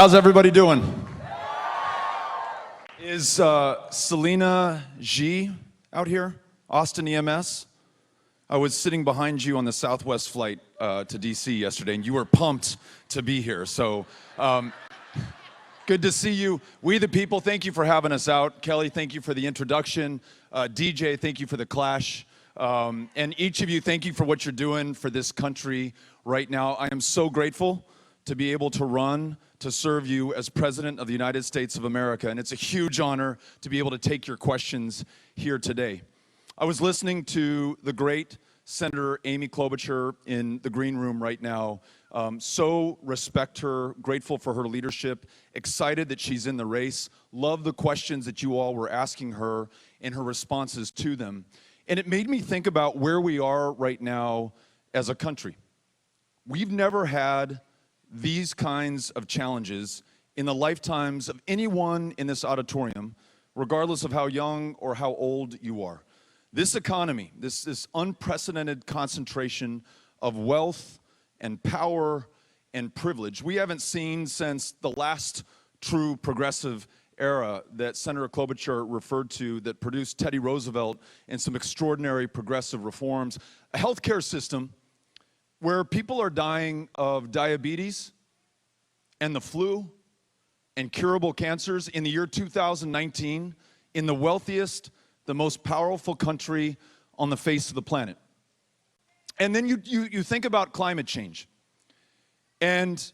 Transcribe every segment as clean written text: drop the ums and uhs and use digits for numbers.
How's everybody doing? Is Selena G out here? Austin EMS? I was sitting behind you on the Southwest flight to DC yesterday, and you were pumped to be here. So good to see you. We the people, thank you for having us out. Kelly, thank you for the introduction. DJ, thank you for the clash. And each of you, thank you for what you're doing for this country right now. I am so grateful to be able to run to serve you as President of the United States of America. And it's a huge honor to be able to take your questions here today. I was listening to the great Senator Amy Klobuchar in the green room right now. So respect her, grateful for her leadership, excited that she's in the race, love the questions that you all were asking her and her responses to them. And it made me think about where we are right now as a country. We've never had these kinds of challenges in the lifetimes of anyone in this auditorium, regardless of how young or how old you are. This economy, this unprecedented concentration of wealth and power and privilege, we haven't seen since the last true progressive era that Senator Klobuchar referred to that produced Teddy Roosevelt and some extraordinary progressive reforms. A healthcare system where people are dying of diabetes and the flu and curable cancers in the year 2019 in the wealthiest, the most powerful country on the face of the planet. And then you think about climate change. And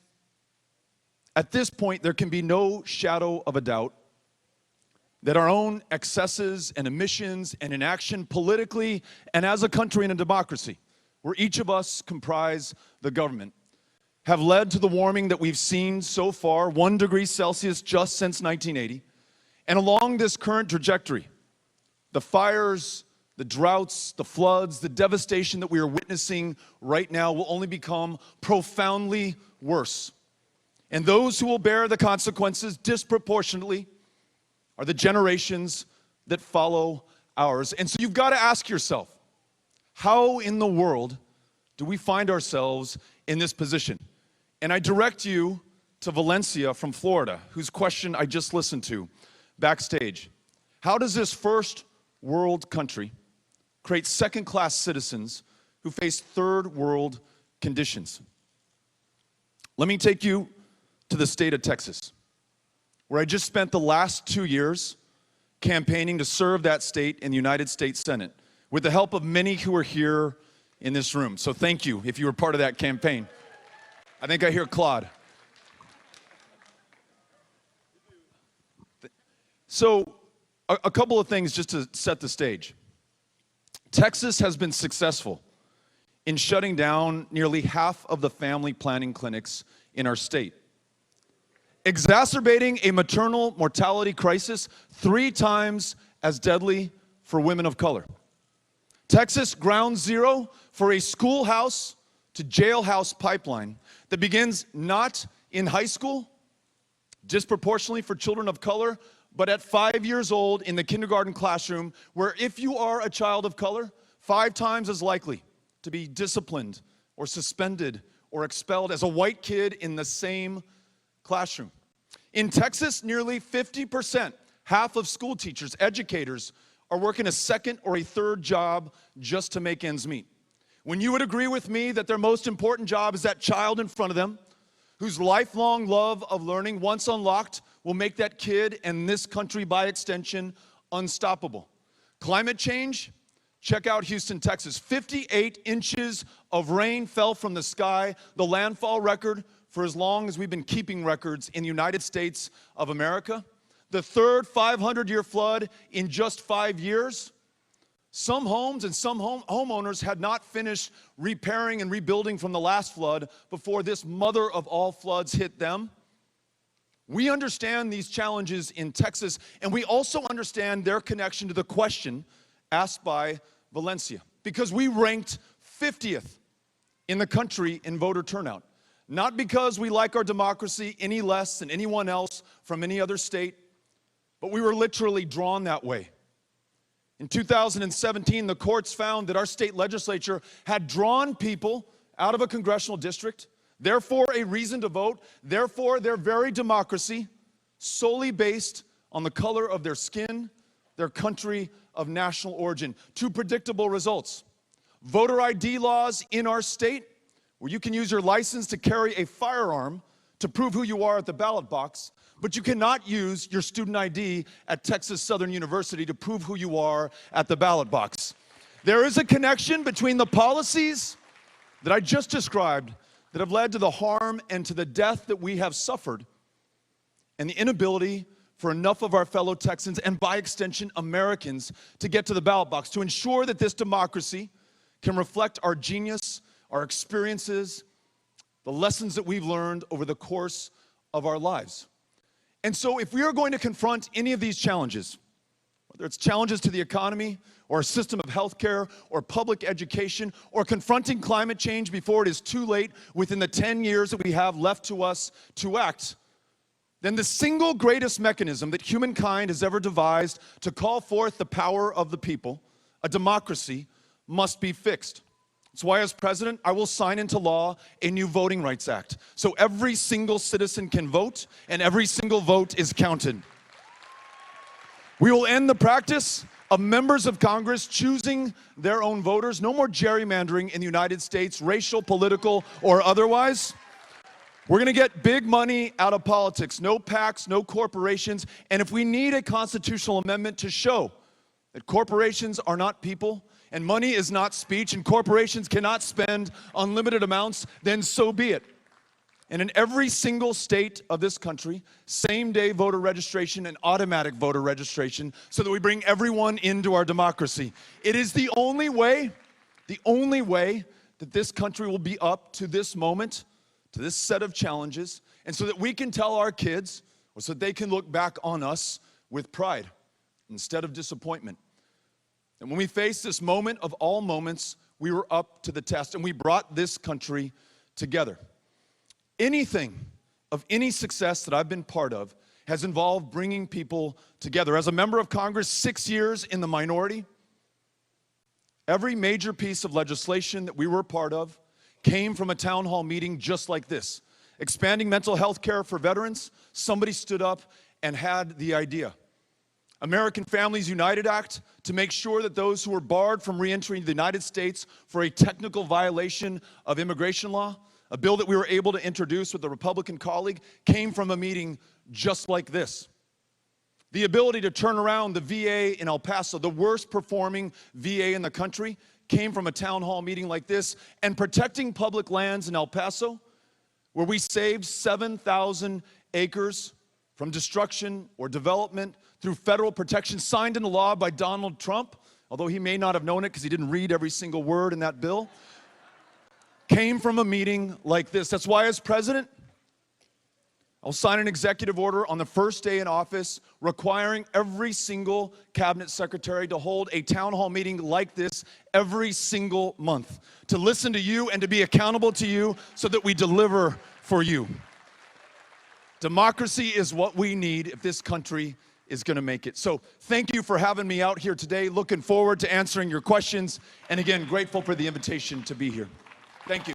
at this point, there can be no shadow of a doubt that our own excesses and emissions and inaction politically and as a country and a democracy, where each of us comprise the government, have led to the warming that we've seen so far, 1 degree Celsius just since 1980. And along this current trajectory, the fires, the droughts, the floods, the devastation that we are witnessing right now will only become profoundly worse. And those who will bear the consequences disproportionately are the generations that follow ours. And so you've got to ask yourself, how in the world do we find ourselves in this position? And I direct you to Valencia from Florida, whose question I just listened to backstage. How does this first world country create second-class citizens who face third world conditions? Let me take you to the state of Texas, where I just spent the last 2 years campaigning to serve that state in the United States Senate, with the help of many who are here in this room. So thank you if you were part of that campaign. I think I hear Claude. So a couple of things just to set the stage. Texas has been successful in shutting down nearly half of the family planning clinics in our state, exacerbating a maternal mortality crisis 3 times as deadly for women of color. Texas, ground zero for a schoolhouse to jailhouse pipeline that begins not in high school, disproportionately for children of color, but at 5 years old in the kindergarten classroom, where if you are a child of color, 5 times as likely to be disciplined or suspended or expelled as a white kid in the same classroom. In Texas, nearly 50%, half of school teachers, educators, are working a second or a third job just to make ends meet. When you would agree with me that their most important job is that child in front of them, whose lifelong love of learning, once unlocked, will make that kid and this country, by extension, unstoppable. Climate change, check out Houston, Texas. 58 inches of rain fell from the sky, the landfall record for as long as we've been keeping records in the United States of America. The third 500-year flood in just 5 years. Some homes and some homeowners had not finished repairing and rebuilding from the last flood before this mother of all floods hit them. We understand these challenges in Texas, and we also understand their connection to the question asked by Valencia, because we ranked 50th in the country in voter turnout. Not because we like our democracy any less than anyone else from any other state, but we were literally drawn that way. In 2017, the courts found that our state legislature had drawn people out of a congressional district Therefore, a reason to vote. Therefore, their very democracy, solely based on the color of their skin, their country of national origin. Two predictable results. Voter ID laws in our state, where you can use your license to carry a firearm to prove who you are at the ballot box, but you cannot use your student ID at Texas Southern University to prove who you are at the ballot box. There is a connection between the policies that I just described that have led to the harm and to the death that we have suffered, and the inability for enough of our fellow Texans, and by extension Americans, to get to the ballot box, to ensure that this democracy can reflect our genius, our experiences, the lessons that we've learned over the course of our lives. And so if we are going to confront any of these challenges, whether it's challenges to the economy, or a system of healthcare, or public education, or confronting climate change before it is too late within the 10 years that we have left to us to act, then the single greatest mechanism that humankind has ever devised to call forth the power of the people, a democracy, must be fixed. That's why, as president, I will sign into law a new Voting Rights Act, so every single citizen can vote and every single vote is counted. We will end the practice of members of Congress choosing their own voters. No more gerrymandering in the United States, racial, political, or otherwise. We're going to get big money out of politics. No PACs, no corporations. And if we need a constitutional amendment to show that corporations are not people, and money is not speech, and corporations cannot spend unlimited amounts, then so be it. And in every single state of this country, same-day voter registration and automatic voter registration, so that we bring everyone into our democracy. It is the only way that this country will be up to this moment, to this set of challenges, and so that we can tell our kids, or so that they can look back on us with pride instead of disappointment. And when we face this moment of all moments, we were up to the test, and we brought this country together. Anything of any success that I've been part of has involved bringing people together. As a member of Congress, 6 years in the minority, every major piece of legislation that we were a part of came from a town hall meeting just like this. Expanding mental health care for veterans, somebody stood up and had the idea. American Families United Act, to make sure that those who were barred from re-entering the United States for a technical violation of immigration law, a bill that we were able to introduce with a Republican colleague, came from a meeting just like this. The ability to turn around the VA in El Paso, the worst performing VA in the country, came from a town hall meeting like this. And protecting public lands in El Paso, where we saved 7,000 acres from destruction or development through federal protection signed into law by Donald Trump, although he may not have known it because he didn't read every single word in that bill, came from a meeting like this. That's why, as president, I'll sign an executive order on the first day in office requiring every single cabinet secretary to hold a town hall meeting like this every single month, to listen to you and to be accountable to you so that we deliver for you. Democracy is what we need if this country is going to make it. So thank you for having me out here today. Looking forward to answering your questions. And again, grateful for the invitation to be here. Thank you.